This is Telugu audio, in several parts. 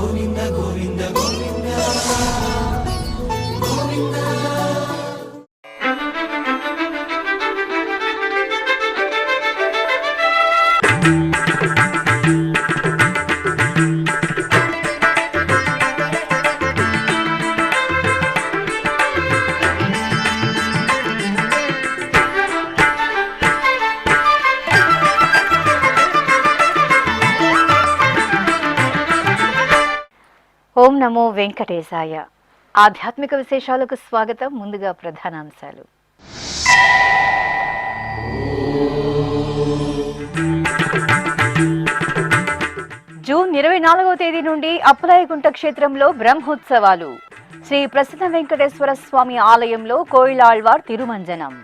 గోవింద గోవింద గోవింద గోవింద. ఓం నమో వెంకటేశాయ. ఆధ్యాత్మిక విశేషాలకు స్వాగతం. ముందుగా ప్రధానాంశాలు. జూన్ 24వ తేదీ నుండి అప్పలాయగుంట క్షేత్రంలో బ్రహ్మోత్సవాలు. శ్రీ ప్రసన్న వెంకటేశ్వర స్వామి ఆలయంలో కోయిలాళ్వార్ తిరుమంజనం.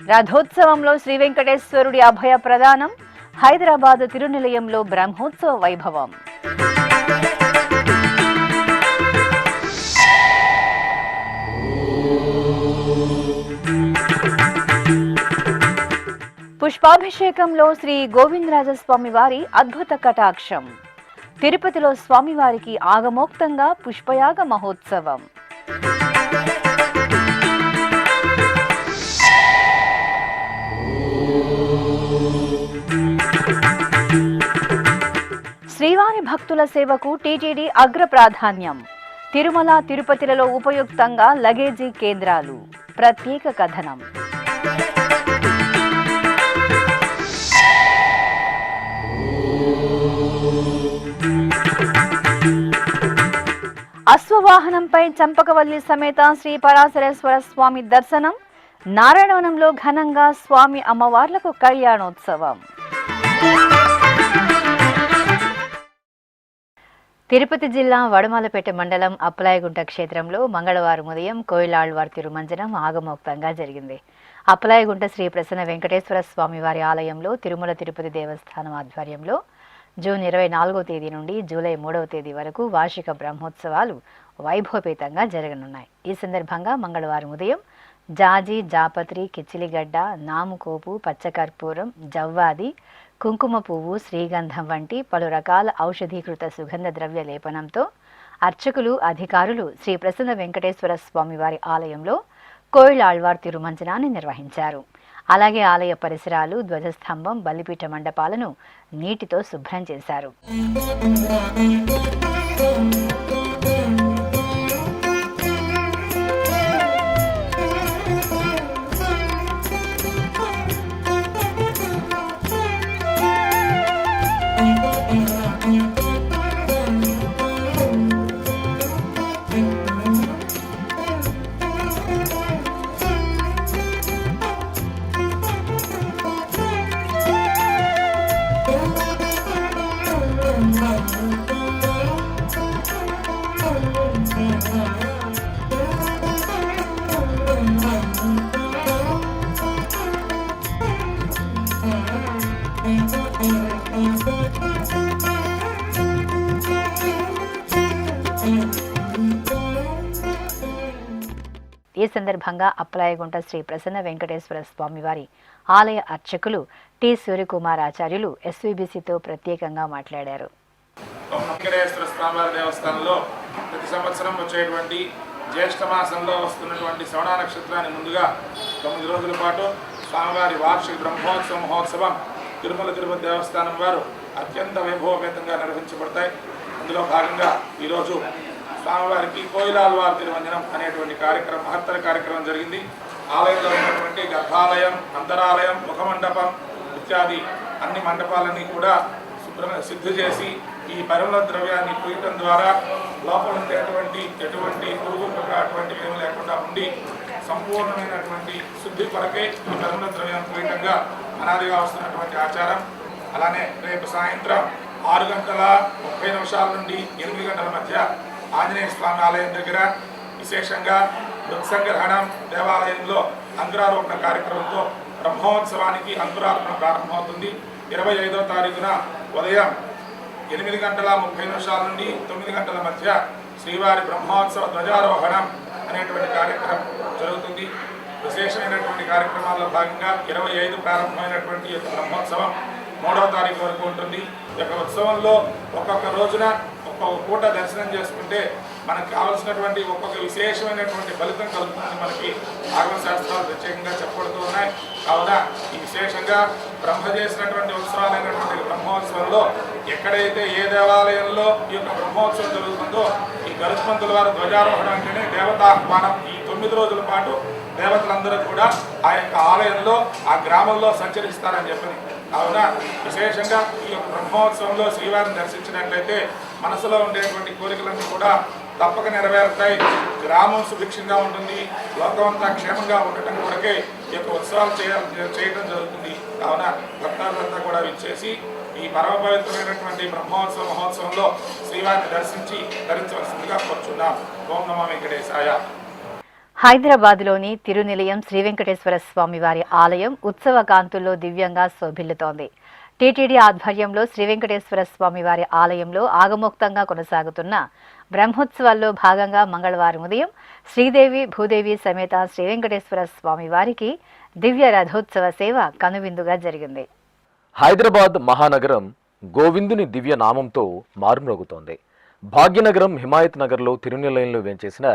రథోత్సవంలో శ్రీ వెంకటేశ్వరుడి అభయ ప్రదానం. హైదరాబాద్ తిరునిలయంలో బ్రహ్మోత్సవ వైభవం. పుష్పాభిషేకంలో శ్రీ గోవిందరాజస్వామి వారి అద్భుత కటాక్షం. తిరుపతిలో స్వామివారికి ఆగమోక్తంగా పుష్పయాగ మహోత్సవం. శ్రీవారి భక్తుల సేవకు టీటీడీ అగ్ర ప్రాధాన్యం. తిరుమల తిరుపతిలలో ఉపయుక్తంగా లగేజీ కేంద్రాలు. ప్రత్యేక కథనం. అశ్వవాహనంపై చంపకవల్లి సమేత శ్రీ పరాశరేశ్వర స్వామి దర్శనం. నారాయణవనంలో ఘనంగా స్వామి అమ్మవార్లకు కళ్యాణోత్సవం. తిరుపతి జిల్లా వడమాలపేట మండలం అప్పలాయగుంట క్షేత్రంలో మంగళవారం ఉదయం కోయిలాళ్వార్ తిరుమంజనం ఆగమోక్తంగా జరిగింది. అప్పలాయగుంట శ్రీ ప్రసన్న వెంకటేశ్వర స్వామి వారి ఆలయంలో తిరుమల తిరుపతి దేవస్థానం ఆధ్వర్యంలో జూన్ 24వ తేదీ నుండి జూలై 3వ తేదీ వరకు వార్షిక బ్రహ్మోత్సవాలు వైభవపేతంగా జరగనున్నాయి. ఈ సందర్భంగా మంగళవారం ఉదయం జాజి, జాపత్రి, కిచిలిగడ్డ, నాముకోపు, పచ్చకర్పూరం, జవ్వాది, కుంకుమ పువ్వు, శ్రీగంధం వంటి పలు రకాల ఔషధీకృత సుగంధ ద్రవ్య లేపనంతో అర్చకులు, అధికారులు శ్రీ ప్రసన్న వెంకటేశ్వర స్వామి వారి ఆలయంలో కోయిలాళ్వార్ తిరుమంజనాన్ని నిర్వహించారు. అలాగే ఆలయ పరిసరాలు, ధ్వజస్తంభం, బలిపీఠ మండపాలను నీటితో శుభ్రం చేశారు. ఈ సందర్భంగా అప్పలాయగుంట శ్రీ ప్రసన్న వెంకటేశ్వర స్వామి వారి ఆలయ అర్చకులు టి సూర్యకుమార్ ఆచార్యులు ఎస్వీబీసీతో ప్రత్యేకంగా మాట్లాడారు. వెంకటేశ్వర స్వామివారి దేవస్థానంలో ప్రతి సంవత్సరం వచ్చేటువంటి జ్యేష్ఠ మాసంలో వస్తున్నటువంటి శ్రవణ నక్షత్రాన్ని ముందుగా 9 రోజుల పాటు స్వామివారి వార్షిక బ్రహ్మోత్సవ మహోత్సవం తిరుమల తిరుపతి దేవస్థానం వారు అత్యంత వైభవపేతంగా నిర్వహించబడతాయి. అందులో భాగంగా ఈరోజు స్వామివారికి కోయిలాళ్వార్ తిరుమంజనం అనేటువంటి కార్యక్రమం, మహత్తర కార్యక్రమం జరిగింది. ఆలయంలో ఉన్నటువంటి గర్భాలయం, అంతరాలయం, ముఖమండపం ఇత్యాది అన్ని మండపాలన్నీ కూడా సిద్ధి చేసి ఈ పరిమళ ద్రవ్యాన్ని పూయటం ద్వారా లోపల ఉండేటువంటి ఎటువంటి పురుగు అటువంటివి ఏమి లేకుండా ఉండి సంపూర్ణమైనటువంటి శుద్ధి కొరకే ఈ పరిమళ ద్రవ్యం పూయటంగా అనాదిగా వస్తున్నటువంటి ఆచారం. అలానే రేపు సాయంత్రం 6:30 నుండి 8 గంటల మధ్య ఆంజనేయ స్వామి ఆలయం దగ్గర విశేషంగా మృత్సంగ్రహణం దేవాలయంలో అంకురారోపణ కార్యక్రమంతో బ్రహ్మోత్సవానికి అంకురారోపణ ప్రారంభమవుతుంది. 25వ తారీఖున ఉదయం 8:30 నుండి 9 గంటల మధ్య శ్రీవారి బ్రహ్మోత్సవ ధ్వజారోహణం అనేటువంటి కార్యక్రమం జరుగుతుంది. విశేషమైనటువంటి కార్యక్రమాల్లో భాగంగా 25 ప్రారంభమైనటువంటి ఈ బ్రహ్మోత్సవం 3వ తారీఖు వరకు ఉంటుంది. ఈ యొక్క ఉత్సవంలో ఒక్కొక్క రోజున ఒక్కొక్క పూట దర్శనం చేసుకుంటే మనకు కావలసినటువంటి ఒక్కొక్క విశేషమైనటువంటి ఫలితం కలుగుతుంది. మనకి ఆగమ శాస్త్రాలు ప్రత్యేకంగా చెప్పబడుతూ ఉన్నాయి. కావున ఈ విశేషంగా బ్రహ్మ చేసినటువంటి ఉత్సవాలైనటువంటి బ్రహ్మోత్సవంలో ఎక్కడైతే ఏ దేవాలయంలో ఈ యొక్క బ్రహ్మోత్సవం జరుగుతుందో ఈ గరుత్మంతుల వారు ధ్వజారోహణ అంటేనే దేవతాహ్వానం. ఈ 9 రోజుల పాటు దేవతలందరూ కూడా ఆ యొక్క ఆలయంలో ఆ గ్రామంలో సంచరిస్తారని చెప్పని. కావున విశేషంగా ఈ యొక్క బ్రహ్మోత్సవంలో శ్రీవారిని దర్శించినట్లయితే మనసులో ఉండేటువంటి కోరికలన్నీ కూడా తప్పక నెరవేరుతాయి. గ్రామం సుభిక్షంగా ఉంటుంది. లోకమంతా క్షేమంగా ఉండటం కొరకే ఈ యొక్క ఉత్సవాలు చేయడం జరుగుతుంది. కావున భక్తాదులంతా కూడా విచ్చేసి ఈ పరమ పవిత్రమైనటువంటి బ్రహ్మోత్సవ మహోత్సవంలో శ్రీవారిని దర్శించి ధరించవలసిందిగా కోరుచున్నాం. ఓం నమో వెంకటేశాయ. హైదరాబాద్లోని తిరునిలయం శ్రీ వెంకటేశ్వర స్వామి వారి ఆలయం ఉత్సవ కాంతుల్లో దివ్యంగా శోభిల్లుతోంది. టీటీడీ ఆధ్వర్యంలో శ్రీ వెంకటేశ్వర స్వామి వారి ఆలయంలో ఆగమోక్తంగా కొనసాగుతున్న బ్రహ్మోత్సవాల్లో భాగంగా మంగళవారం ఉదయం శ్రీదేవి భూదేవి సమేత శ్రీ వెంకటేశ్వర స్వామి వారికి దివ్య రథోత్సవ సేవ కనువిందుగా జరిగింది. హైదరాబాద్ మహానగరం గోవిందుని దివ్య నామంతో మారుమ్రోగుతోంది. భాగ్యనగరం హిమాయత్ నగర్లో తిరునిలయంలో వేంచేసిన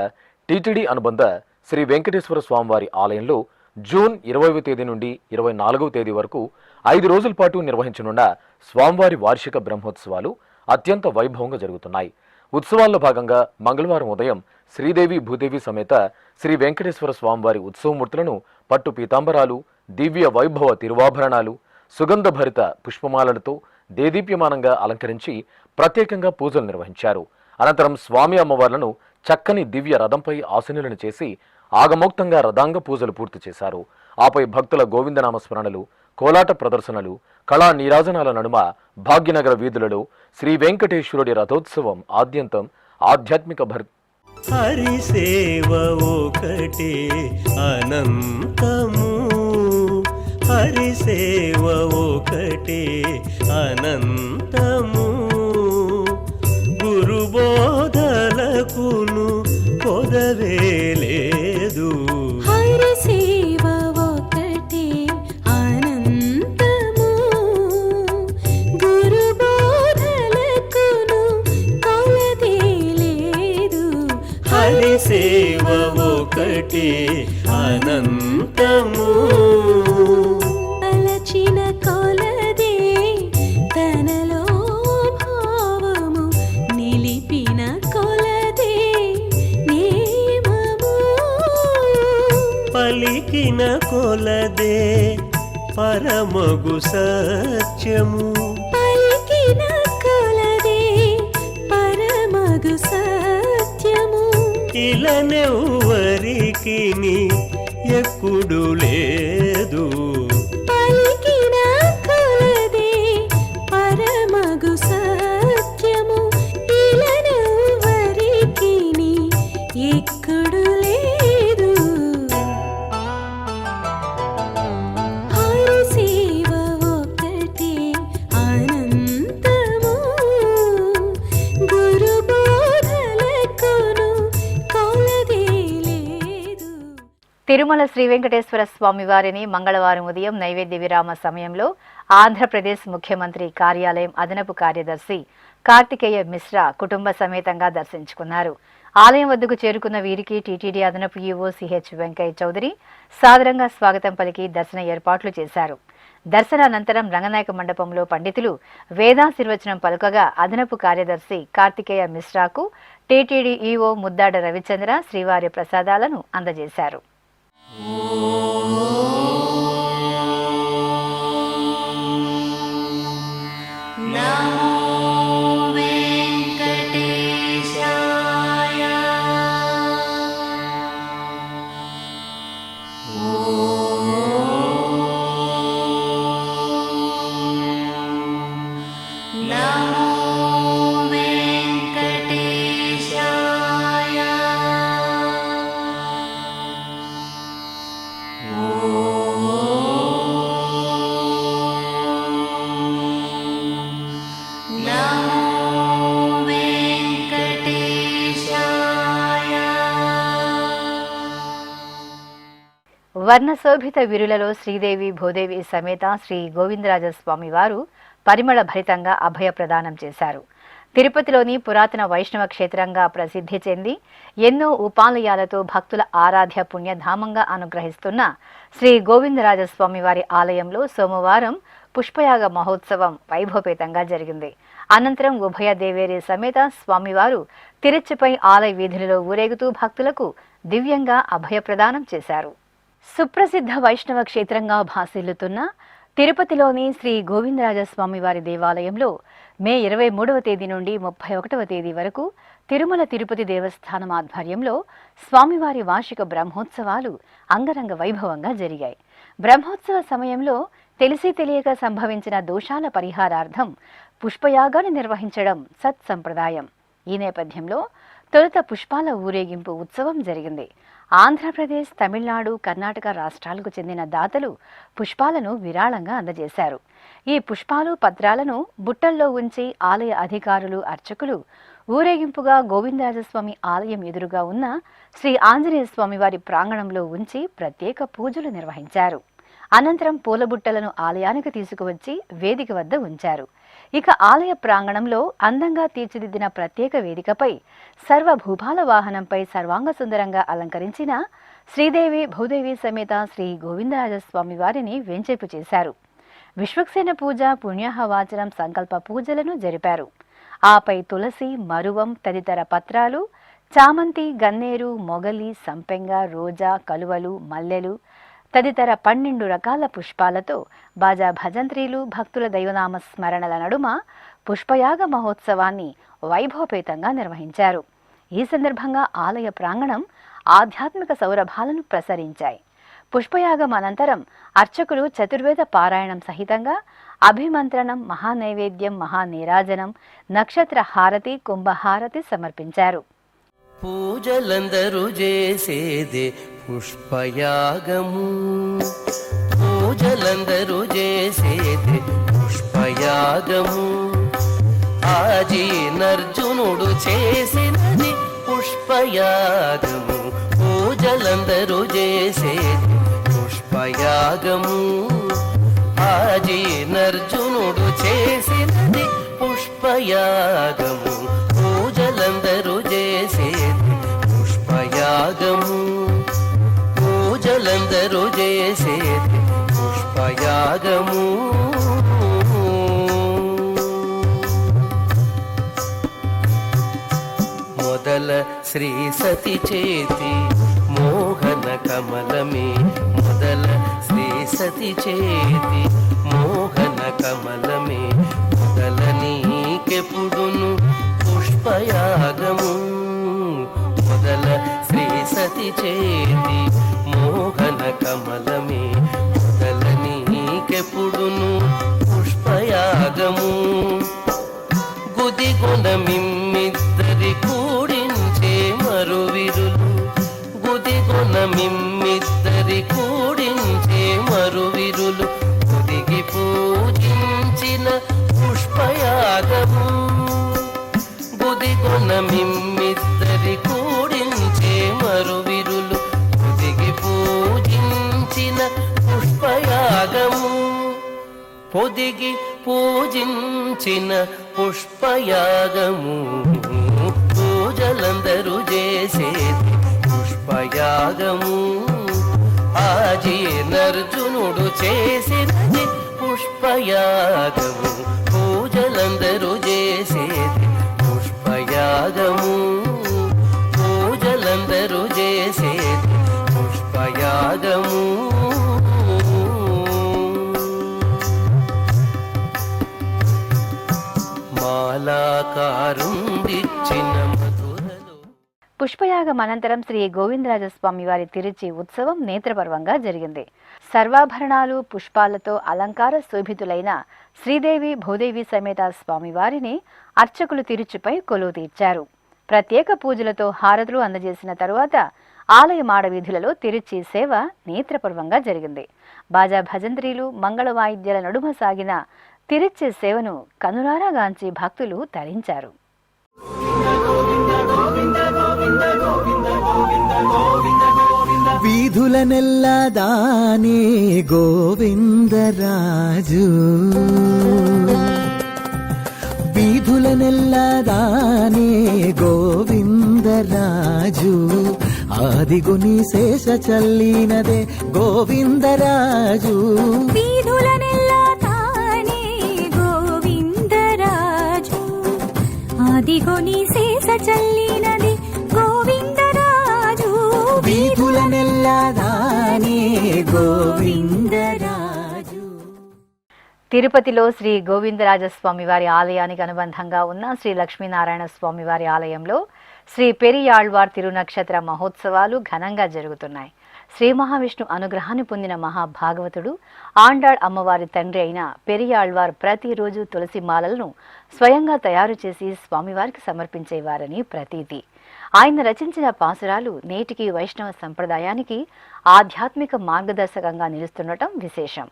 టీటీడీ అనుబంధ శ్రీ వెంకటేశ్వర స్వామివారి ఆలయంలో జూన్ 20వ తేదీ నుండి 24వ తేదీ వరకు 5 రోజుల పాటు నిర్వహించనున్న స్వామివారి వార్షిక బ్రహ్మోత్సవాలు అత్యంత వైభవంగా జరుగుతున్నాయి. ఉత్సవాల్లో భాగంగా మంగళవారం ఉదయం శ్రీదేవి భూదేవి సమేత శ్రీ వెంకటేశ్వర స్వామివారి ఉత్సవమూర్తులను పట్టు పీతాంబరాలు, దివ్య వైభవ తిరువాభరణాలు, సుగంధభరిత పుష్పమాలలతో దేదీప్యమానంగా అలంకరించి ప్రత్యేకంగా పూజలు నిర్వహించారు. అనంతరం స్వామి అమ్మవార్లను చక్కని దివ్య రథంపై ఆసీనులను చేసి ఆగమోక్తంగా రథాంగ పూజలు పూర్తి చేశారు. ఆపై భక్తుల గోవిందనామ స్మరణలు, కోలాట ప్రదర్శనలు, కళా నీరాజనాల నడుమ భాగ్యనగర వీధులలో శ్రీ వెంకటేశ్వరుడి రథోత్సవం ఆద్యంతం ఆధ్యాత్మిక హరిసేవ ఒకటే అనంతము, హరిసేవ ఒకటే అనంతము, గురుబోధలకును కొదవే లేదు. హరిసేవ ఒకటే అనంతము, గురుబోధలకును కొలదే లేదు. హరిసేవ ఒకటే అనంతము, తలచిన కొలదే తనలో భావము, నిలిపిన కొలదే నేమము, పలికిన కొలదే పరమగు సత్యము, పలికిన కొలదే పరమగు సత్యము, ఇలనెవ్వరికి ఎప్పుడు లేదు. పలికిన కొలదే పరమగు సత్యము, ఇలనెవ్వరికి ఎక్కడు లేదు. హరిసేవ ఒకటే అనంతము, గురుబోధలకును కొలదే లేదు. తిరుమల శ్రీ వెంకటేశ్వర స్వామి వారిని మంగళవారం ఉదయం నైవేద్య విరామ సమయంలో ఆంధ్రప్రదేశ్ ముఖ్యమంత్రి కార్యాలయం అదనపు కార్యదర్శి కార్తికేయ మిశ్రా కుటుంబ సమేతంగా దర్శించుకున్నారు. ఆలయం వద్దకు చేరుకున్న వీరికి టీటీడీ అదనపు ఈవో సిహెచ్ వెంకయ్య చౌదరి సాదరంగా స్వాగతం పలికి దర్శన ఏర్పాట్లు చేశారు. దర్శనానంతరం రంగనాయక మండపంలో పండితులు వేదాశీర్వచనం పలుకగా అదనపు కార్యదర్శి కార్తికేయ మిశ్రాకు టీటీడీ ఈవో ముద్దాడ రవిచంద్ర శ్రీవారి ప్రసాదాలను అందజేశారు. వర్ణశోభిత విరులలో శ్రీదేవి భూదేవి సమేత శ్రీ గోవిందరాజస్వామి వారు పరిమళ భరితంగా అభయ ప్రదానం చేశారు. తిరుపతిలోని పురాతన వైష్ణవ క్షేత్రంగా ప్రసిద్ధి చెంది ఎన్నో ఉపాలయాలతో భక్తుల ఆరాధ్య పుణ్యధామంగా అనుగ్రహిస్తున్న శ్రీ గోవిందరాజస్వామి వారి ఆలయంలో సోమవారం పుష్పయాగ మహోత్సవం వైభవపేతంగా జరిగింది. అనంతరం ఉభయ దేవేరి సమేత స్వామివారు తిరుచిపై ఆలయ వీధులలో ఊరేగుతూ భక్తులకు దివ్యంగా అభయ ప్రదానం చేశారు. సుప్రసిద్ధ వైష్ణవ క్షేత్రంగా భాసిల్లుతున్న తిరుపతిలోని శ్రీ గోవిందరాజస్వామి వారి దేవాలయంలో మే 23వ తేదీ నుండి 31వ తేదీ వరకు తిరుమల తిరుపతి దేవస్థానం ఆధ్వర్యంలో స్వామివారి వార్షిక బ్రహ్మోత్సవాలు అంగరంగ వైభవంగా జరిగాయి. బ్రహ్మోత్సవ సమయంలో తెలిసి తెలియక సంభవించిన దోషాల పరిహారార్థం పుష్పయాగాన్ని నిర్వహించడం సత్సంప్రదాయం. ఈ నేపథ్యంలో తొలుత పుష్పాల ఊరేగింపు ఉత్సవం జరిగింది. ఆంధ్రప్రదేశ్, తమిళనాడు, కర్ణాటక రాష్ట్రాలకు చెందిన దాతలు పుష్పాలను విరాళంగా అందజేశారు. ఈ పుష్పాలు, పత్రాలను బుట్టల్లో ఉంచి ఆలయ అధికారులు, అర్చకులు ఊరేగింపుగా గోవిందరాజస్వామి ఆలయం ఎదురుగా ఉన్న శ్రీ ఆంజనేయ స్వామి వారి ప్రాంగణంలో ఉంచి ప్రత్యేక పూజలు నిర్వహించారు. అనంతరం పూలబుట్టలను ఆలయానికి తీసుకువచ్చి వేదిక వద్ద ఉంచారు. ఇక ఆలయ ప్రాంగణంలో అందంగా తీర్చిదిద్దిన ప్రత్యేక వేదికపై సర్వభూపాల వాహనంపై సర్వాంగ సుందరంగా అలంకరించిన శ్రీదేవి భూదేవి సమేత శ్రీ గోవిందరాజస్వామి వారిని వెంచేపు చేశారు. విశ్వక్సేన పూజ, పుణ్యాహవాచనం, సంకల్ప పూజలను జరిపారు. ఆపై తులసి, మరువం తదితర పత్రాలు, చామంతి, గన్నేరు, మొగలి, సంపెంగ, రోజా, కలువలు, మల్లెలు తదితర 12 రకాల పుష్పాలతో బాజా భజంత్రీలు, భక్తుల దైవనామ స్మరణల నడుమ పుష్పయాగ మహోత్సవాన్ని వైభవపేతంగా నిర్వహించారు. ఈ సందర్భంగా ఆలయ ప్రాంగణం ఆధ్యాత్మిక సౌరభాలను ప్రసరించాయి. పుష్పయాగం అనంతరం అర్చకులు చతుర్వేద పారాయణం సహితంగా అభిమంత్రణం, మహానైవేద్యం, మహానీరాజనం, నక్షత్ర హారతి, కుంభహారతి సమర్పించారు. పూజలందరూ చేసేదే పుష్పయాగము, పూజలందరూ చేసేదే పుష్పయాగము. ఆజీనర్జునుడు చేసినది పుష్పయాగము, పూజలందరూ చేసేది పుష్పయాగము. ఆజీనర్జునుడు చేసినది పుష్పయాగము, పూజలందరూ చేసేది పుష్పయాగము, పూజలందరూ చేసేది పుష్పయాగము. మొదల శ్రీ సతి చేతి మోహన కమలమే, మొదల శ్రీ సతి చేతి మోహన కమలమే, మొదల నీకెప్పుడును పుష్పయాగము. మొదల శ్రీ సతి చేతి మోహన కమలమే, మొదల నీకెప్పుడును పుష్పయాగము. గుదిగొన మిమ్మిద్దరి కూడించే మరువిరులు, గుదిగొన మిమ్మిద్దరి కూడించే మరువిరులు, గుదిగి పూజించిన పుష్పయాగము. గుదిగొన మిమ్మిద్దరి కూడించే మరువిరులు, గుదిగి పూజించిన పుష్పయాగము. పొదిగి పూజించిన పుష్పయాగము, పూజలందరూ చేసేది పుష్పయాగము. ఆజీనర్జునుడు చేసినది పుష్పయాగము, పూజలందరూ చేసేది పుష్పయాగము, పూజలందరూ చేసేది పుష్పయాగము. మాలాకారుండిచ్చిన మధురలో. పుష్పయాగం అనంతరం శ్రీ గోవిందరాజస్వామి వారి తిరుచి ఉత్సవం నేత్రపర్వంగా జరిగింది. సర్వాభరణాలు, పుష్పాలతో అలంకార శోభితులైన శ్రీదేవి భూదేవి సమేత స్వామివారిని అర్చకులు తిరుచిపై కొలువు తీర్చారు. ప్రత్యేక పూజలతో హారతులు అందజేసిన తరువాత ఆలయ మాడవీధులలో తిరుచి సేవ నేత్రపర్వంగా జరిగింది. బాజా భజంత్రీలు, మంగళ వాయిద్యాల నడుమ సాగిన తిరుచి సేవను కనులారాగాంచి భక్తులు తరించారు. వీర వీధులనెల్లా దానే గోవిందరాజు వీధులనెల్లా దానే గోవిందరాజు ఆదిగుని శేష చల్లినదే గోవిందరాజు వీధులనెల్లా తానే గోవిందరాజు ఆదిగొని శేష చల్లినది గోవిందరాజు వీధులనెల్లా దానే గోవిందరాజు. తిరుపతిలో శ్రీ గోవిందరాజస్వామి వారి ఆలయానికి అనుబంధంగా ఉన్న శ్రీ లక్ష్మీనారాయణ స్వామి వారి ఆలయంలో శ్రీ పెరియాళ్వార్ తిరునక్షత్ర మహోత్సవాలు ఘనంగా జరుగుతున్నాయి. శ్రీ మహావిష్ణు అనుగ్రహాన్ని పొందిన మహాభాగవతుడు ఆండాళ్ అమ్మవారి తండ్రి అయిన పెరియాళ్వార్ ప్రతిరోజు తులసి మాలలను స్వయంగా తయారు చేసి స్వామివారికి సమర్పించేవారని ప్రతీతి. ఆయన రచించిన పాసురాలు నేటికి వైష్ణవ సంప్రదాయానికి ఆధ్యాత్మిక మార్గదర్శకంగా నిలుస్తుండటం విశేషం.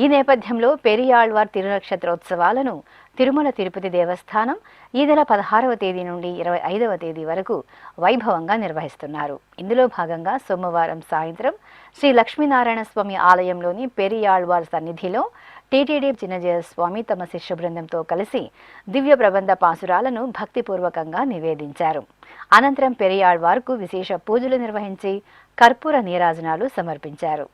ఈ నేపథ్యంలో పెరియాళ్వార్ తిరునక్షత్రోత్సవాలను తిరుమల తిరుపతి దేవస్థానం ఈ నెల 16వ తేదీ నుండి 25వ తేదీ వరకు వైభవంగా నిర్వహిస్తున్నారు. ఇందులో భాగంగా సోమవారం సాయంత్రం శ్రీ లక్ష్మీనారాయణ స్వామి ఆలయంలోని పెరియాళ్వార్ సన్నిధిలో టీటీడీ చిన్నజయ స్వామి తమ శిష్య బృందంతో కలిసి దివ్య ప్రబంధ పాసురాలను భక్తిపూర్వకంగా నివేదించారు. అనంతరం పెరియాళ్వార్కు విశేష పూజలు నిర్వహించి కర్పూర నీరాజనాలు సమర్పించారు.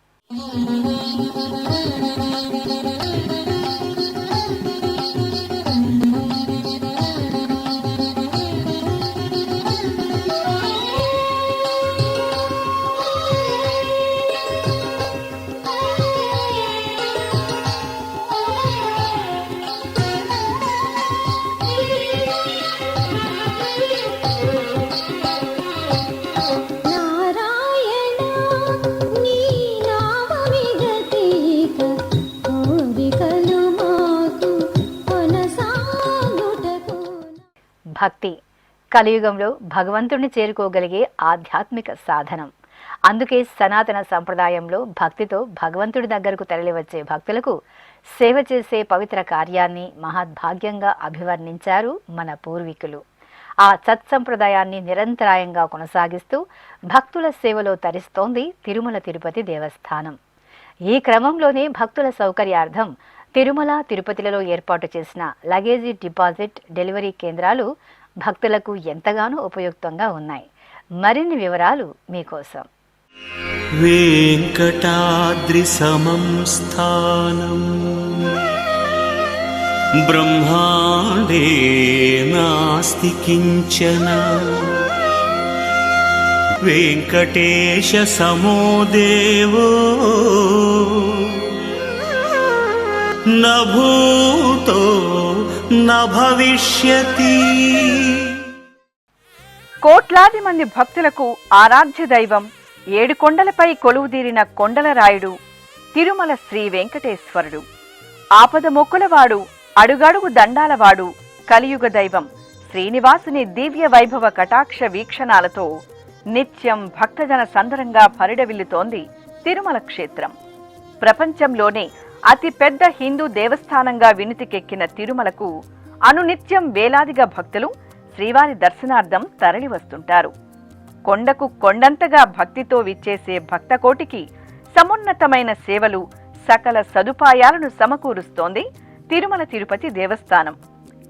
భక్తి కలియుగంలో భగవంతుడిని చేరుకోగలిగే ఆధ్యాత్మిక సాధనం. అందుకే సనాతన సంప్రదాయంలో భక్తితో భగవంతుడి దగ్గరకు తరలివచ్చే భక్తులకు సేవ చేసే పవిత్ర కార్యాన్ని మహద్భాగ్యంగా అభివర్ణించారు మన పూర్వీకులు. ఆ సత్సంప్రదాయాన్ని నిరంతరాయంగా కొనసాగిస్తూ భక్తుల సేవలో తరిస్తోంది తిరుమల తిరుపతి దేవస్థానం. ఈ క్రమంలోనే భక్తుల సౌకర్యార్థం తిరుమల తిరుపతిలలో ఏర్పాటు చేసిన లగేజీ డిపాజిట్ డెలివరీ కేంద్రాలు భక్తులకు ఎంతగానో ఉపయుక్తంగా ఉన్నాయి. మరిన్ని వివరాలు మీకోసం. వెంకటాద్రి సమం స్థానం బ్రహ్మాండే నాస్తి కించన వెంకటేశ సమో దేవో న భూతో న భవిష్యతి. కోట్లాది మంది భక్తులకు ఆరాధ్య దైవం ఏడుకొండలపై కొలువుదీరిన కొండలరాయుడు తిరుమల శ్రీ వెంకటేశ్వరుడు. ఆపద మొక్కులవాడు, అడుగడుగు దండాలవాడు, కలియుగ దైవం శ్రీనివాసుని దివ్య వైభవ కటాక్ష వీక్షణాలతో నిత్యం భక్తజన సందరంగా పరిడవిల్లుతోంది తిరుమల క్షేత్రం. ప్రపంచంలోనే అతి పెద్ద హిందూ దేవస్థానంగా వినుతికెక్కిన తిరుమలకు అనునిత్యం వేలాదిగా భక్తులు శ్రీవారి దర్శనార్థం తరలివస్తుంటారు. కొండకు కొండంతగా భక్తితో విచ్చేసే భక్తకోటికి సమున్నతమైన సేవలు, సకల సదుపాయాలను సమకూరుస్తోంది తిరుమల తిరుపతి దేవస్థానం.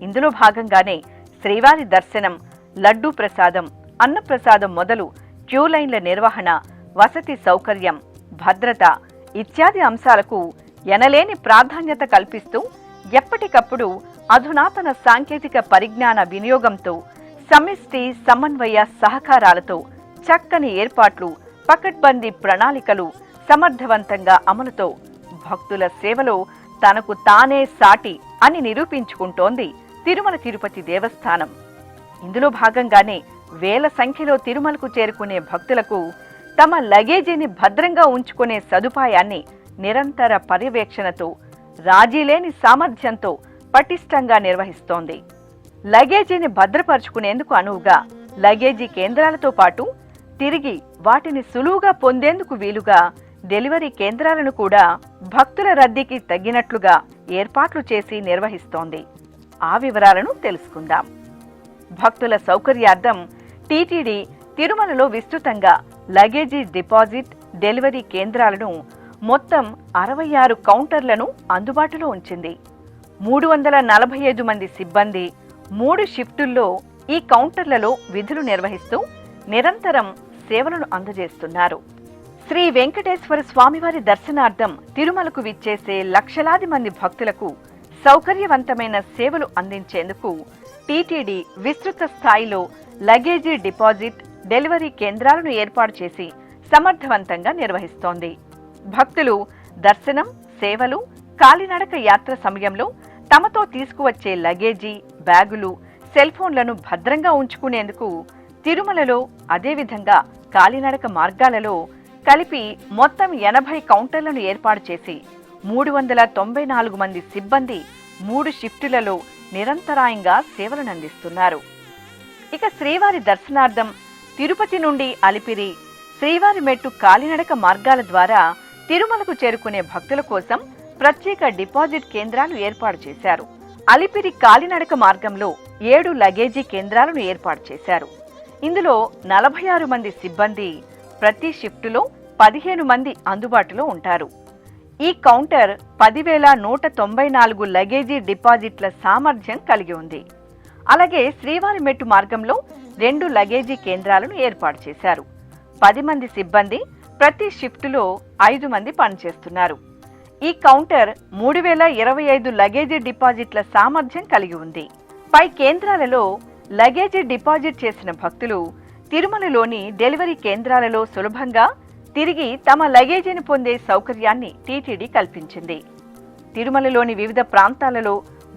ఇందులో భాగంగానే శ్రీవారి దర్శనం, లడ్డూ ప్రసాదం, అన్నప్రసాదం మొదలు క్యూలైన్ల నిర్వహణ, వసతి సౌకర్యం, భద్రత ఇత్యాది అంశాలకు ఎనలేని ప్రాధాన్యత కల్పిస్తూ ఎప్పటికప్పుడు అధునాతన సాంకేతిక పరిజ్ఞాన వినియోగంతో, సమిష్టి సమన్వయ సహకారాలతో చక్కని ఏర్పాట్లు, పకడ్బందీ ప్రణాళికలు సమర్థవంతంగా అమలుతో భక్తుల సేవలో తనకు తానే సాటి అని నిరూపించుకుంటోంది తిరుమల తిరుపతి దేవస్థానం. ఇందులో భాగంగానే వేల సంఖ్యలో తిరుమలకు చేరుకునే భక్తులకు తమ లగేజీని భద్రంగా ఉంచుకునే సదుపాయాన్ని నిరంతర పర్యవేక్షణతో, రాజీలేని సామర్థ్యంతో పటిష్టంగా నిర్వహిస్తోంది. లగేజీని భద్రపరుచుకునేందుకు అనువుగా లగేజీ కేంద్రాలతో పాటు తిరిగి వాటిని సులువుగా పొందేందుకు వీలుగా డెలివరీ కేంద్రాలను కూడా భక్తుల రద్దీకి తగ్గినట్లుగా ఏర్పాట్లు చేసి నిర్వహిస్తోంది. ఆ వివరాలను తెలుసుకుందాం. భక్తుల సౌకర్యార్థం టీటీడీ తిరుమలలో విస్తృతంగా లగేజీ డిపాజిట్, డెలివరీ కేంద్రాలను మొత్తం 66 కౌంటర్లను అందుబాటులో ఉంచింది. 345 మంది సిబ్బంది 3 షిఫ్టుల్లో ఈ కౌంటర్లలో విధులు నిర్వహిస్తూ నిరంతరం సేవలను అందజేస్తున్నారు. శ్రీ వెంకటేశ్వర స్వామివారి దర్శనార్థం తిరుమలకు విచ్చేసే లక్షలాది మంది భక్తులకు సౌకర్యవంతమైన సేవలు అందించేందుకు టీటీడీ విస్తృత స్థాయిలో లగేజీ డిపాజిట్, డెలివరీ కేంద్రాలను ఏర్పాటు చేసి సమర్థవంతంగా నిర్వహిస్తోంది. భక్తులు దర్శనం, సేవలు, కాలినడక యాత్ర సమయంలో తమతో తీసుకువచ్చే లగేజీ, బ్యాగులు, సెల్ ఫోన్లను భద్రంగా ఉంచుకునేందుకు తిరుమలలో, అదేవిధంగా కాలినడక మార్గాలలో కలిపి మొత్తం 80 కౌంటర్లను ఏర్పాటు చేసి 394 మంది సిబ్బంది 3 షిఫ్టులలో నిరంతరాయంగా సేవలను అందిస్తున్నారు. ఇక శ్రీవారి దర్శనార్థం తిరుపతి నుండి అలిపిరి, శ్రీవారి మెట్టు కాలినడక మార్గాల ద్వారా తిరుమలకు చేరుకునే భక్తుల కోసం ప్రత్యేక డిపాజిట్ కేంద్రాలు ఏర్పాటు చేశారు. అలిపిరి కాలినడక మార్గంలో 7 లగేజీ కేంద్రాలను ఏర్పాటు చేశారు. ఇందులో 46 మంది సిబ్బంది, ప్రతి షిఫ్టులో 15 మంది అందుబాటులో ఉంటారు. ఈ కౌంటర్ 10,194 లగేజీ డిపాజిట్ల సామర్థ్యం కలిగి ఉంది. అలాగే శ్రీవారి మెట్టు మార్గంలో 2 లగేజీ కేంద్రాలను ఏర్పాటు చేశారు. 10 మంది సిబ్బంది, ప్రతి షిఫ్టులో 5 మంది పనిచేస్తున్నారు. ఈ కౌంటర్ 3,025 లగేజీ డిపాజిట్ల సామర్థ్యం కలిగి ఉంది. పై కేంద్రాలలో లగేజీ డిపాజిట్ చేసిన భక్తులు తిరుమలలోని డెలివరీ కేంద్రాలలో సులభంగా తిరిగి తమ లగేజీని పొందే సౌకర్యాన్ని టీటీడీ కల్పించింది. తిరుమలలోని వివిధ ప్రాంతాలలో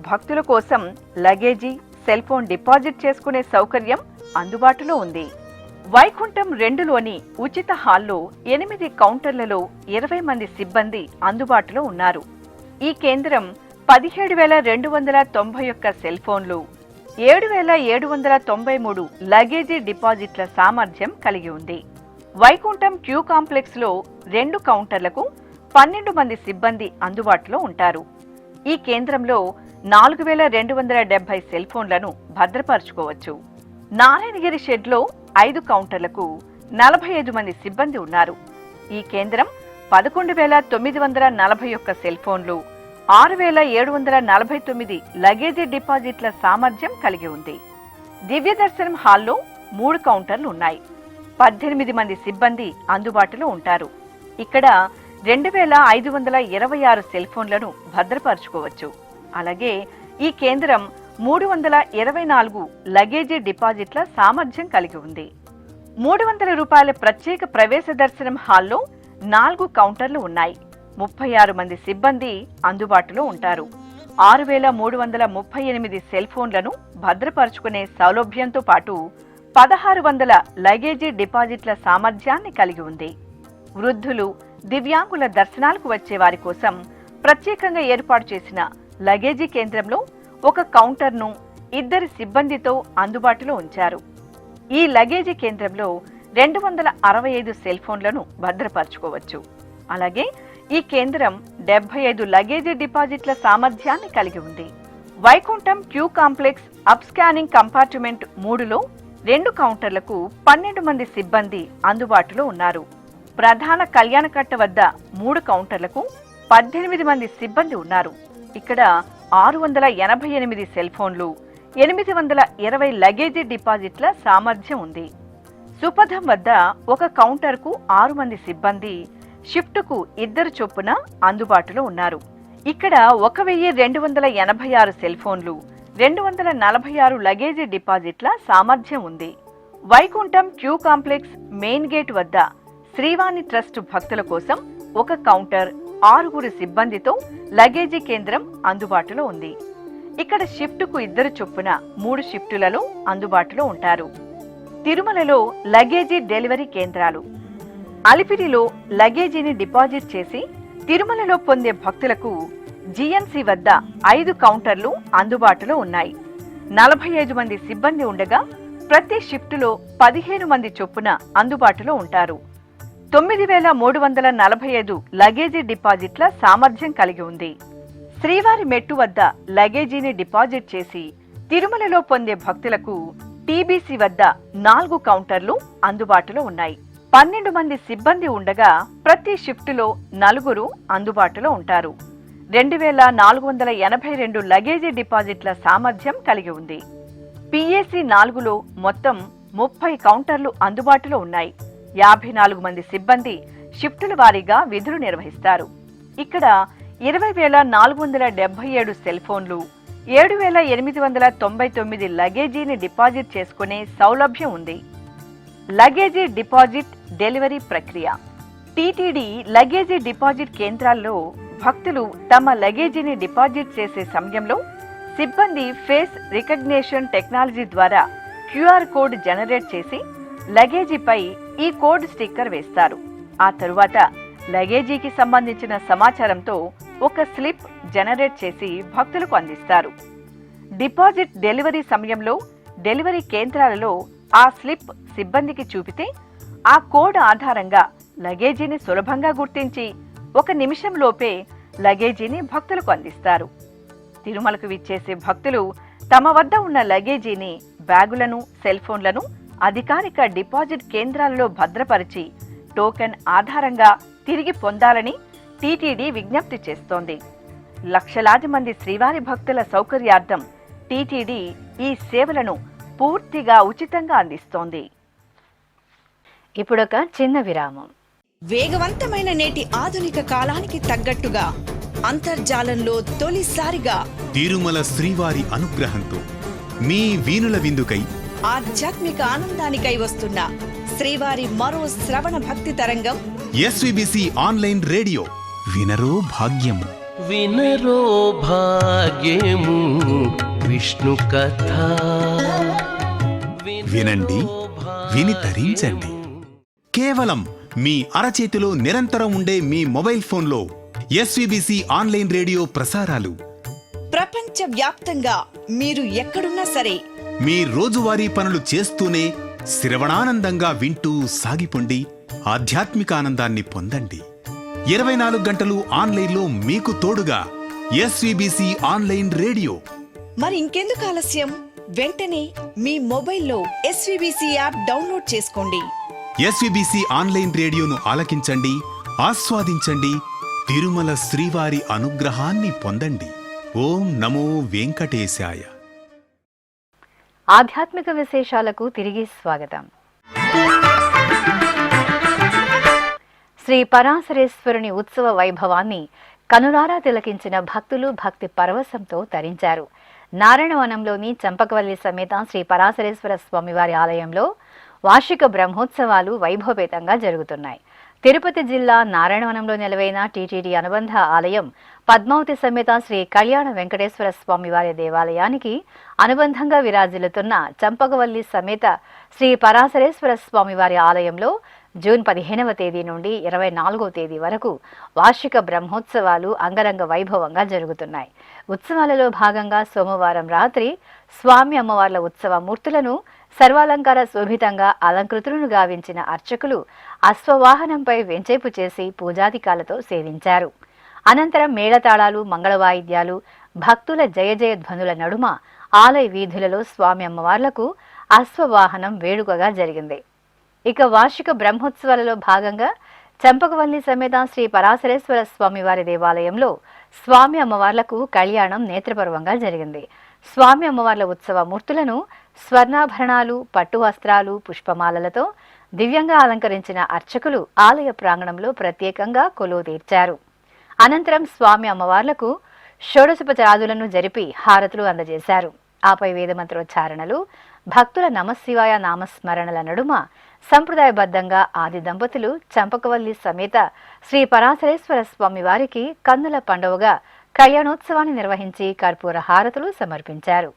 భక్తుల కోసం లగేజీ, సెల్ ఫోన్ డిపాజిట్ చేసుకునే సౌకర్యం అందుబాటులో ఉంది. వైకుంఠం 2లోని ఉచిత హాల్లో 8 కౌంటర్లలో 20 మంది సిబ్బంది అందుబాటులో ఉన్నారు. ఈ కేంద్రం 17,291 సెల్ ఫోన్లు, 7,793 లగేజీ డిపాజిట్ల సామర్థ్యం కలిగి ఉంది. వైకుంఠం క్యూ కాంప్లెక్స్ లో 2 కౌంటర్లకు 12 మంది సిబ్బంది అందుబాటులో ఉంటారు. ఈ కేంద్రంలో 4,270 సెల్ ఫోన్లను భద్రపరుచుకోవచ్చు. నారాయణగిరి షెడ్లో 5 కౌంటర్లకు 45 మంది సిబ్బంది ఉన్నారు. ఈ కేంద్రం 11,941 సెల్ ఫోన్లు, 6,749 లగేజీ డిపాజిట్ల సామర్థ్యం కలిగి ఉంది. దివ్య దర్శనం హాల్లో 3 కౌంటర్లు ఉన్నాయి. 18 మంది సిబ్బంది అందుబాటులో ఉంటారు. ఇక్కడ 2,526 సెల్ ఫోన్లను భద్రపరుచుకోవచ్చు. అలాగే ఈ కేంద్రం 324 లగేజీ డిపాజిట్ల సామర్థ్యం కలిగి ఉంది. 300 రూపాయల ప్రత్యేక ప్రవేశ దర్శనం హాల్లో 4 కౌంటర్లు ఉన్నాయి. 36 మంది సిబ్బంది అందుబాటులో ఉంటారు. 6,338 సెల్ ఫోన్లను భద్రపరుచుకునే సౌలభ్యంతో పాటు 1,600 లగేజీ డిపాజిట్ల సామర్థ్యాన్ని కలిగి ఉంది. వృద్ధులు, దివ్యాంగుల దర్శనాలకు వచ్చే వారి కోసం ప్రత్యేకంగా ఏర్పాటు చేసిన లగేజీ కేంద్రంలో 1 కౌంటర్ను 2 సిబ్బందితో అందుబాటులో ఉంచారు. ఈ లగేజీ కేంద్రంలో 265 సెల్ ఫోన్లను భద్రపరుచుకోవచ్చు. అలాగే ఈ కేంద్రం 75 లగేజీ డిపాజిట్ల సామర్థ్యాన్ని కలిగి ఉంది. Vaikuntham queue complex up scanning compartment 3లో 2 కౌంటర్లకు 12 మంది సిబ్బంది అందుబాటులో ఉన్నారు. ప్రధాన కళ్యాణకట్ట వద్ద 3 కౌంటర్లకు 18 మంది సిబ్బంది ఉన్నారు. ఇక్కడ 688 సెల్ ఫోన్లు, 820 లగేజీ డిపాజిట్ల సామర్థ్యం ఉంది. సుపథం వద్ద 1 కౌంటర్కు 6 మంది సిబ్బంది, షిఫ్టుకు 2 చొప్పున అందుబాటులో ఉన్నారు. ఇక్కడ 1,286 సెల్ ఫోన్లు, 246 లగేజీ డిపాజిట్ల సామర్థ్యం ఉంది. Vaikuntham queue complex main gate వద్ద శ్రీవాణి ట్రస్ట్ భక్తుల కోసం 1 కౌంటర్, 6 సిబ్బందితో లగేజీ కేంద్రం అందుబాటులో ఉంది. ఇక్కడ షిఫ్టుకు 2 చొప్పున 3 షిఫ్టులలో అందుబాటులో ఉంటారు. తిరుమలలో లగేజీ డెలివరీ కేంద్రాలు. అలిపిరిలో లగేజీని డిపాజిట్ చేసి తిరుమలలో పొందే భక్తులకు జీఎన్సీ వద్ద 5 కౌంటర్లు అందుబాటులో ఉన్నాయి. 45 మంది సిబ్బంది ఉండగా ప్రతి షిఫ్టులో 15 మంది చొప్పున అందుబాటులో ఉంటారు. 9,345 లగేజీ డిపాజిట్ల సామర్థ్యం కలిగి ఉంది. శ్రీవారి మెట్టు వద్ద లగేజీని డిపాజిట్ చేసి తిరుమలలో పొందే భక్తులకు టీబీసీ వద్ద 4 కౌంటర్లు అందుబాటులో ఉన్నాయి. 12 మంది సిబ్బంది ఉండగా ప్రతి షిఫ్టులో 4 అందుబాటులో ఉంటారు. 2482 లగేజీ డిపాజిట్ల సామర్థ్యం కలిగి ఉంది. PAC 4లో మొత్తం 30 కౌంటర్లు అందుబాటులో ఉన్నాయి. 54 మంది సిబ్బంది షిఫ్టుల వారీగా విధులు నిర్వహిస్తారు. ఇక్కడ 20,477 సెల్ ఫోన్లు, 7,899 లగేజీని డిపాజిట్ చేసుకునే సౌలభ్యం ఉంది. లగేజీ డిపాజిట్ డెలివరీ ప్రక్రియ. టీటీడీ లగేజీ డిపాజిట్ కేంద్రాల్లో భక్తులు తమ లగేజీని డిపాజిట్ చేసే సమయంలో సిబ్బంది ఫేస్ రికగ్నిషన్ టెక్నాలజీ ద్వారా QR కోడ్ జనరేట్ చేసి లగేజీపై ఈ కోడ్ స్టిక్కర్ వేస్తారు. ఆ తరువాత లగేజీకి సంబంధించిన సమాచారంతో ఒక స్లిప్ జనరేట్ చేసి భక్తులకు అందిస్తారు. డిపాజిట్ డెలివరీ సమయంలో డెలివరీ కేంద్రాలలో ఆ స్లిప్ సిబ్బందికి చూపితే ఆ కోడ్ ఆధారంగా లగేజీని సులభంగా గుర్తించి 1 నిమిషంలోపే లగేజీని భక్తులకు అందిస్తారు. తిరుమలకు విచ్చేసే భక్తులు తమ వద్ద ఉన్న లగేజీని, బ్యాగులను, సెల్ ఫోన్లను అధికారిక డిపాజిట్ కేంద్రాలలో భద్రపరిచి టోకెన్ ఆధారంగా తిరిగి పొందాలని టీటీడీ విజ్ఞప్తి చేస్తోంది. లక్షలాది మంది శ్రీవారి భక్తుల సౌకర్యార్థం టీటీడీ ఈ సేవలను పూర్తిగా ఉచితంగా అందిస్తోంది. ఇప్పుడొక చిన్న విరామం. వేగవంతమైన నేటి ఆధునిక కాలానికి తగ్గట్టుగా అంతర్జాలంలో తొలిసారిగా తిరుమల శ్రీవారి అనుగ్రహంతో మీ వీణుల విందుకై ఆధ్యాత్మిక ఆనందానికై వస్తున్న శ్రీవారి మరో శ్రవణ భక్తి తరంగం SVBC ఆన్లైన్ రేడియో. వినరో భాగ్యము. వినరో భాగ్యము విష్ణు కథ. వినండి, విని తరించండి. కేవలం మీ అరచేతిలో నిరంతరం ఉండే మీ మొబైల్ ఫోన్లో SVBC ఆన్లైన్ రేడియో ప్రసారాలు. ప్రపంచ వ్యాప్తంగా మీరు ఎక్కడున్నా సరే మీ రోజువారీ పనులు చేస్తూనే శ్రవణానందంగా వింటూ సాగిపోండి. ఆధ్యాత్మిక ఆనందాన్ని పొందండి. 24 గంటలు ఆన్లైన్లో మీకు తోడుగా SVBC ఆన్లైన్ రేడియో. మరి ఇంకెందుకు ఆలస్యం? వెంటనే మీ మొబైల్లో SVBC యాప్ డౌన్లోడ్ చేసుకోండి. SVBC ఆన్లైన్ రేడియోను ఆలకించండి, ఆస్వాదించండి. తిరుమల శ్రీవారి అనుగ్రహాన్ని పొందండి. ఓం నమో వెంకటేశాయ. ఆధ్యాత్మిక విశేషాలకు తిరిగి స్వాగతం. శ్రీ పరాశరేశ్వరుని ఉత్సవ వైభవాన్ని కనులారా తిలకించిన భక్తులు భక్తి పరవశంతో తరించారు. నారాయణవనంలోని చంపకవల్లి సమేత శ్రీ పరాశరేశ్వర స్వామివారి ఆలయంలో వార్షిక బ్రహ్మోత్సవాలు వైభవపేతంగా జరుగుతున్నాయి. తిరుపతి జిల్లా నారాయణవనంలో నెలవైన టీటీడీ అనుబంధ ఆలయం పద్మావతి సమేత శ్రీ కళ్యాణ వెంకటేశ్వర స్వామివారి దేవాలయానికి అనుబంధంగా విరాజిల్లుతున్న చంపకవల్లి సమేత శ్రీ పరాశరేశ్వర స్వామివారి ఆలయంలో జూన్ 15వ తేదీ నుండి 24వ తేదీ వరకు వార్షిక బ్రహ్మోత్సవాలు అంగరంగ వైభవంగా జరుగుతున్నాయి. ఉత్సవాలలో భాగంగా సోమవారం రాత్రి స్వామి అమ్మవార్ల ఉత్సవ మూర్తులను సర్వాలంకార శోభితంగా అలంకృతులను గావించిన అర్చకులు అశ్వవాహనంపై వెంచేపు చేసి పూజాధికాలతో సేవించారు. అనంతరం మేళతాళాలు, మంగళవాయిద్యాలు, భక్తుల జయ జయ ధ్వనుల నడుమ ఆలయ వీధులలో స్వామి అమ్మవార్లకు అశ్వవాహనం వేడుకగా జరిగింది. ఇక వార్షిక బ్రహ్మోత్సవాలలో భాగంగా చంపకవల్లి సమేత శ్రీ పరాశరేశ్వర స్వామివారి దేవాలయంలో స్వామి అమ్మవార్లకు కళ్యాణం నేత్రపర్వంగా జరిగింది. స్వామి అమ్మవార్ల ఉత్సవ మూర్తులను స్వర్ణాభరణాలు, పట్టు వస్త్రాలు, పుష్పమాలలతో దివ్యంగా అలంకరించిన అర్చకులు ఆలయ ప్రాంగణంలో ప్రత్యేకంగా కొలువు తీర్చారు. అనంతరం స్వామి అమ్మవార్లకు షోడశోపచారాదులను జరిపి హారతులు అందజేశారు. ఆపై వేదమంత్రోచ్చారణలు, భక్తుల నమశివాయ నామస్మరణల నడుమ సంప్రదాయబద్ధంగా ఆది దంపతులు చంపకవల్లి సమేత శ్రీ పరాశరేశ్వర స్వామి వారికి కన్నుల పండువగా కళ్యాణోత్సవాన్ని నిర్వహించి కర్పూర హారతులు సమర్పించారు.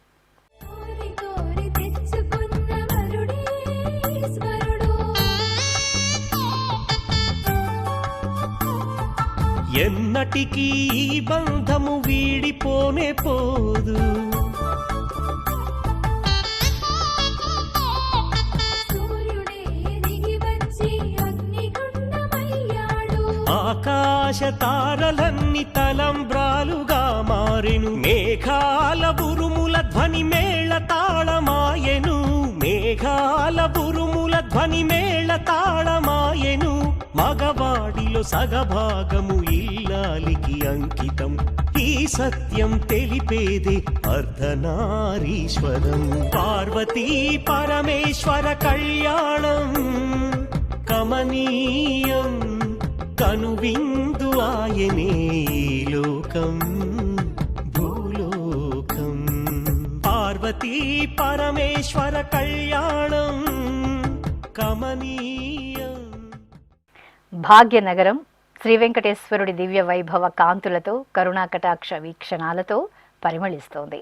ఎన్నటికీ ఈ బంధము వీడిపోనే పోదు. ఆకాశ తారలన్నీ తలంబ్రాలుగా మారెను. మేఘాల బురుముల ధ్వని మేళ తాళమాయెను. మేఘాల బురుముల ధ్వని మేళ తాళమాయెను. మగవాడిలో సగభాగము ఇల్లాలికి అంకితం. ఈ సత్యం తెలిపేదే అర్ధనారీశ్వరం. పార్వతీ పరమేశ్వర కళ్యాణం కమనీయం, కనువిందు ఆయనే లోకం భూలోకం. పార్వతీ పరమేశ్వర కళ్యాణం కమనీయం. భాగ్యనగరం శ్రీ వెంకటేశ్వరుడి దివ్య వైభవ కాంతులతో కరుణాకటాక్ష వీక్షణాలతో పరిమళిస్తోంది.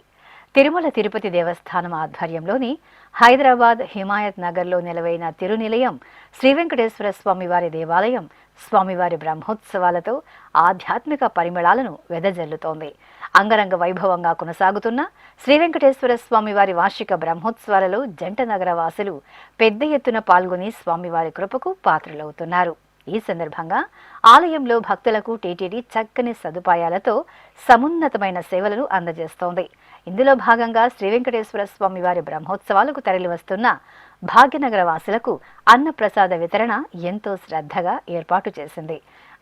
తిరుమల తిరుపతి దేవస్థానం ఆధ్వర్యంలోని హైదరాబాద్ హిమాయత్ నగర్లో నెలవైన తిరునిలయం శ్రీ వెంకటేశ్వర స్వామివారి దేవాలయం స్వామివారి బ్రహ్మోత్సవాలతో ఆధ్యాత్మిక పరిమళాలను వెదజల్లుతోంది. అంగరంగ వైభవంగా కొనసాగుతున్న శ్రీ వెంకటేశ్వర స్వామివారి వార్షిక బ్రహ్మోత్సవాలలో జంట నగర వాసులు పెద్ద ఎత్తున పాల్గొని స్వామివారి కృపకు పాత్రలవుతున్నారు. ఈ సందర్భంగా ఆలయంలో భక్తులకు టీటీడీ చక్కని సదుపాయాలతో సమున్నతమైన సేవలను అందజేస్తోంది. ఇందులో భాగంగా శ్రీ వెంకటేశ్వర స్వామివారి బ్రహ్మోత్సవాలకు తరలివస్తున్న భాగ్యనగర వాసులకు అన్నప్రసాద వితరణ ఎంతో శ్రద్ధగా ఏర్పాటు చేసింది.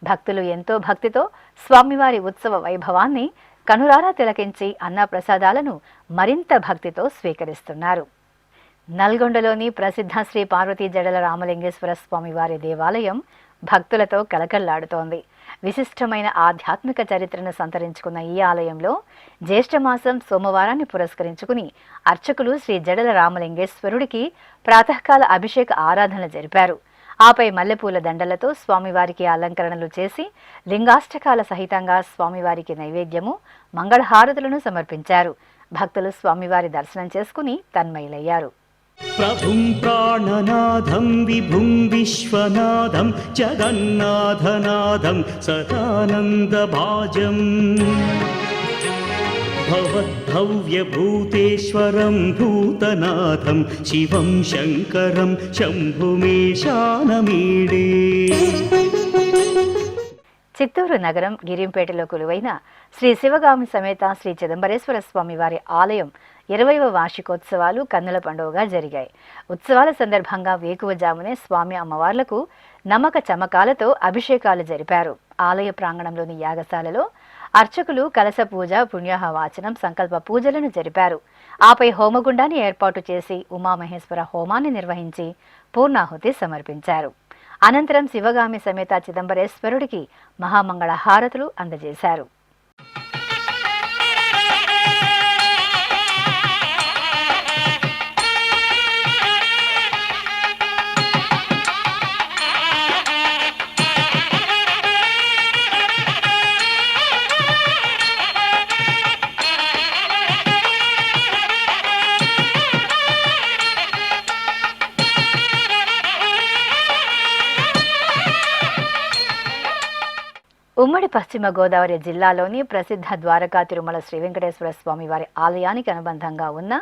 భక్తులు ఎంతో భక్తితో స్వామివారి ఉత్సవ వైభవాన్ని కనురారా తిలకించి అన్నప్రసాదాలను మరింత భక్తితో స్వీకరిస్తున్నారు. నల్గొండలోని ప్రసిద్ధ శ్రీ పార్వతీ జడల రామలింగేశ్వర స్వామివారి దేవాలయం భక్తులతో కలకల్లాడుతోంది. విశిష్టమైన ఆధ్యాత్మిక చరిత్రను సంతరించుకున్న ఈ ఆలయంలో జ్యేష్ఠమాసం సోమవారాన్ని పురస్కరించుకుని అర్చకులు శ్రీ జడల రామలింగేశ్వరుడికి ప్రాతకాల అభిషేక ఆరాధనలు జరిపారు. ఆపై మల్లెపూల దండలతో స్వామివారికి అలంకరణలు చేసి లింగాష్టకాల సహితంగా స్వామివారికి నైవేద్యము మంగళహారతులను సమర్పించారు. భక్తులు స్వామివారి దర్శనం చేసుకుని తన్మయులయ్యారు. ప్రభుం ప్రాణనాథం విభుం విశ్వనాథం జగన్నాథనాథం సదానందభాజం భవద్భవ్యభూతేశ్వరం భూతనాథం శివం శంకరం శంభుమేశానమీడే. చిత్తూరు నగరం గిరింపేటలో కొలువైన శ్రీ శివగామి సమేత శ్రీ చిదంబరేశ్వర స్వామి వారి ఆలయం 20వ వార్షికోత్సవాలు కన్నుల పండుగగా జరిగాయి. ఉత్సవాల సందర్భంగా వేకువజామునే స్వామి అమ్మవార్లకు నమ్మక చమకాలతో అభిషేకాలు జరిపారు. ఆలయ ప్రాంగణంలోని యాగశాలలో అర్చకులు కలశ పూజ, పుణ్యాహ వాచనం, సంకల్ప పూజలను జరిపారు. ఆపై హోమగుండాన్ని ఏర్పాటు చేసి ఉమామహేశ్వర హోమాన్ని నిర్వహించి పూర్ణాహుతి సమర్పించారు. అనంతరం శివగామి సమేత చిదంబరేశ్వరుడికి మహామంగళ హారతులు అందజేశారు. ఉమ్మడి పశ్చిమ గోదావరి జిల్లాలోని ప్రసిద్ధ ద్వారకా తిరుమల శ్రీ వెంకటేశ్వర స్వామి వారి ఆలయానికి అనుబంధంగా ఉన్న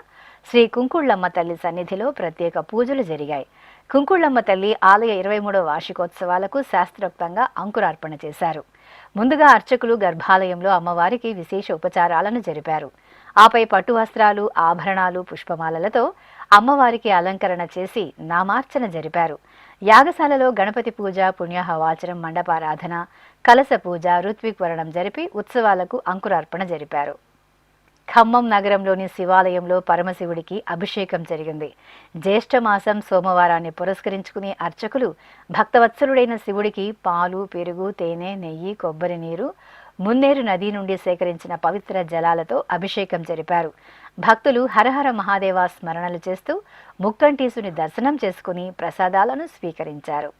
శ్రీ కుంకుళ్ళమ్మ తల్లి సన్నిధిలో ప్రత్యేక పూజలు జరిగాయి. కుంకుళ్ళమ్మ తల్లి ఆలయ 23వ వార్షికోత్సవాలకు శాస్త్రోక్తంగా అంకురార్పణ చేశారు. ముందుగా అర్చకులు గర్భాలయంలో అమ్మవారికి విశేష ఉపచారాలను జరిపారు. ఆపై పట్టు వస్త్రాలు, ఆభరణాలు, పుష్పమాలలతో అమ్మవారికి అలంకరణ చేసి నామార్చన జరిపారు. యాగశాలలో గణపతి పూజ, పుణ్యాహ వాచనం, మండపారాధన, కలశ పూజ, ఋత్విక్వరణం జరిపి ఉత్సవాలకు అంకురార్పణ జరిపారు. ఖమ్మం నగరంలోని శివాలయంలో పరమశివుడికి అభిషేకం జరిగింది. జ్యేష్ఠమాసం సోమవారాన్ని పురస్కరించుకుని అర్చకులు భక్తవత్సలుడైన శివుడికి పాలు, పెరుగు, తేనె, నెయ్యి, కొబ్బరి నీరు, మున్నేరు నది నుండి సేకరించిన పవిత్ర జలాలతో అభిషేకం జరిపారు. భక్తులు హరహర మహాదేవ స్మరణలు చేస్తూ ముక్కంటీసుని దర్శనం చేసుకుని ప్రసాదాలను స్వీకరించారు.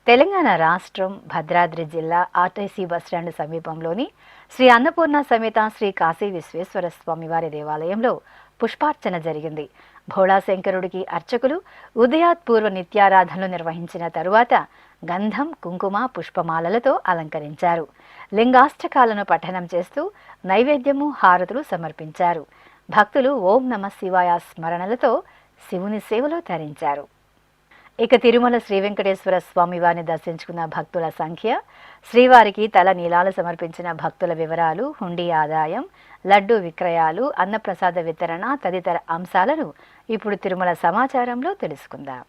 తెలంగాణ రాష్ట్రం భద్రాద్రి జిల్లా ఆర్టీసీ బస్టాండ్ సమీపంలోని శ్రీ అన్నపూర్ణ సమేత శ్రీ కాశీ విశ్వేశ్వర స్వామివారి దేవాలయంలో పుష్పార్చన జరిగింది. భోళాశంకరుడికి అర్చకులు ఉదయాత్పూర్వ నిత్యారాధనలు నిర్వహించిన తరువాత గంధం, కుంకుమ, పుష్పమాలలతో అలంకరించారు. లింగాష్టకాలను పఠనం చేస్తూ నైవేద్యము, హారతులు సమర్పించారు. భక్తులు ఓం నమ శివాయ స్మరణలతో శివుని సేవలో తరించారు. ఇక తిరుమల శ్రీ వెంకటేశ్వర స్వామి వారిని దర్శించుకున్న భక్తుల సంఖ్య, శ్రీవారికి తల నీలాలు సమర్పించిన భక్తుల వివరాలు, హుండీ ఆదాయం, లడ్డూ విక్రయాలు, అన్నప్రసాద వితరణ తదితర అంశాలను ఇప్పుడు తిరుమల సమాచారంలో తెలుసుకుందాం.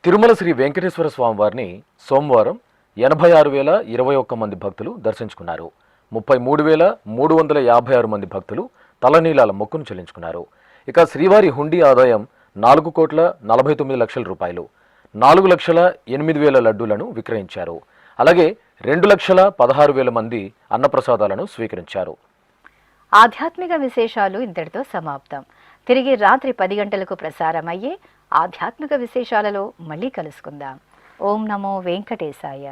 తిరుమల శ్రీ వెంకటేశ్వర స్వామి వారిని సోమవారం 86,021 మంది భక్తులు దర్శించుకున్నారు. 33,356 మంది భక్తులు తలనీలాల మొక్కును చెల్లించుకున్నారు. ఇక శ్రీవారి హుండీ ఆదాయం 4,49 లక్షల రూపాయలు. 4,08,000 లడ్డూలను విక్రయించారు. అలాగే 2,16,000 మంది అన్నప్రసాదాలను స్వీకరించారు. ఆధ్యాత్మిక విశేషాలు ఇంతటితో సమాప్తం. తిరిగి రాత్రి 10 గంటలకు ప్రసారమయ్యే ఆధ్యాత్మిక విశేషాలలో మళ్ళీ కలుసుకుందాం. ఓం నమో వెంకటేశాయ.